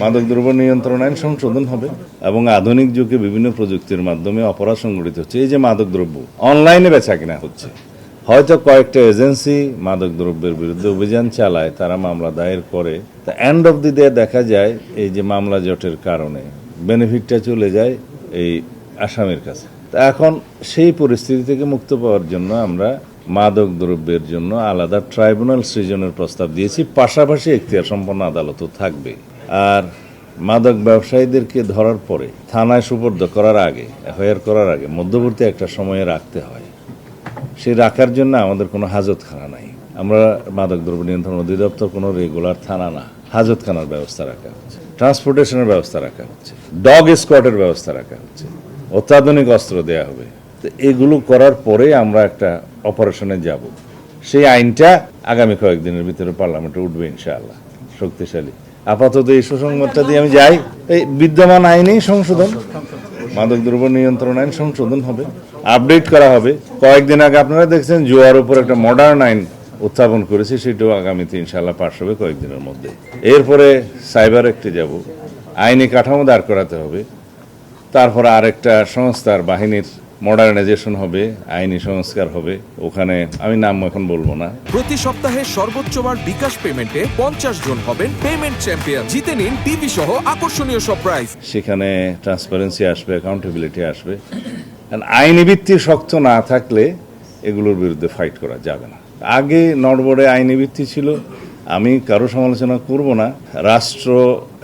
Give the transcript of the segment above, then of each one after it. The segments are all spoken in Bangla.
মাদকদ্রব্য নিয়ন্ত্রণ আইন সংশোধন হবে এবং আধুনিক যুগে বিভিন্ন প্রযুক্তির মাধ্যমে অপরাধ সংগঠিত হচ্ছে। এই যে মাদকদ্রব্য অনলাইনে বেচা কিনা হচ্ছে, হয়তো কয়েকটা এজেন্সি মাদকদ্রব্যের বিরুদ্ধে অভিযান চালায়, তারা মামলা দায়ের করে, তা এন্ড অফ দি ডে দেখা যায় এই যে মামলা জটের কারণে বেনিফিটটা চলে যায় এই আসামির কাছে। তা এখন সেই পরিস্থিতি থেকে মুক্ত পাওয়ার জন্য আমরা মাদক দ্রব্যের জন্য আলাদা ট্রাইব্যুনাল সৃজনের প্রস্তাব দিয়েছি, পাশাপাশি এখতিয়ার সম্পন্ন আদালতও থাকবে। আর মাদক ব্যবসায়ীদেরকে ধরার পরে থানায় সুপর্দ করার আগে, এফআইআর করার আগে মধ্যবর্তী একটা সময়ে রাখতে হয়। সেই রাখার জন্য আমাদের কোনো হাজতখানা নাই। আমরা মাদকদ্রব্য নিয়ন্ত্রণ অধিদপ্তর কোনো রেগুলার থানা না, হাজতখানার ব্যবস্থা রাখা হচ্ছে, ট্রান্সপোর্টেশনের ব্যবস্থা রাখা হচ্ছে, ডগ স্কোয়াডের ব্যবস্থা রাখা হচ্ছে, অত্যাধুনিক অস্ত্র দেয়া হবে। তো এগুলো করার পরে আমরা একটা অপারেশনে যাব। সেই আইনটা আগামী কয়েকদিনের ভিতরে পার্লামেন্টে উঠবে ইনশাআল্লাহ, শক্তিশালী। আপাতত এই সুসংবাদটা দিয়ে আমি যাই। এই বিদ্যমান আইনেই সংশোধন, মাদকদ্রব্য নিয়ন্ত্রণ আইন সংশোধন হবে, আপডেট করা হবে। কয়েকদিন আগে আপনারা দেখছেন জুয়ার উপর একটা মডার্ন আইন উত্থাপন করেছি, সেটাও আগামীতে ইনশাআল্লাহ পাশ হবে কয়েকদিনের মধ্যে। এরপরে সাইবার অ্যাক্টে যাব, আইনি কাঠামো দাঁড় করাতে হবে, তারপরে আরেকটা সংস্থার বাহিনীর মডার্নাইজেশন হবে, আইনি সংস্কার হবে। ওখানে আমি নাম এখন বলবো না। প্রতি সপ্তাহে সর্বোচ্চবার বিকাশ পেমেন্টে 50 জন হবেন পেমেন্ট চ্যাম্পিয়ন। জিতে নিন টিভি সহ আকর্ষণীয় সব প্রাইজ। সেখানে ট্রান্সপারেন্সি আসবে, অ্যাকাউন্টেবিলিটি আসবে। আইনি ভিত্তি শক্ত না থাকলে এগুলোর বিরুদ্ধে ফাইট করা যাবে না। আগে নড়বড়ে আইনি ভিত্তি ছিল, আমি কারো সমালোচনা করব না। রাষ্ট্র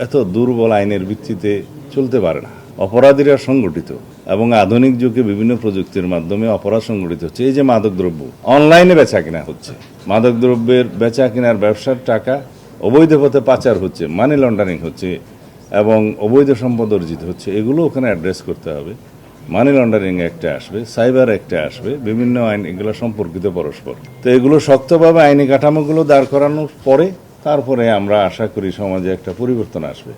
এত দুর্বল আইনের ভিত্তিতে চলতে পারে না। অপরাধীরা সংগঠিত এবং আধুনিক যুগে বিভিন্ন প্রযুক্তির মাধ্যমে অপরাধ সংগঠিত হচ্ছে। এই যে মাদকদ্রব্য অনলাইনে বেচা কিনা হচ্ছে, মাদকদ্রব্যের বেচা কিনার ব্যবসার টাকা অবৈধ পথে পাচার হচ্ছে, মানি লন্ডারিং হচ্ছে এবং অবৈধ সম্পদ অর্জিত হচ্ছে, এগুলো ওখানে অ্যাড্রেস করতে হবে। মানি লন্ডারিং একটা আসবে, সাইবার একটা আসবে, বিভিন্ন আইন এগুলো সম্পর্কিত পরস্পর। তো এগুলো শক্তভাবে আইনি কাঠামোগুলো দাঁড় করানোর পরে তারপরে আমরা আশা করি সমাজে একটা পরিবর্তন আসবে।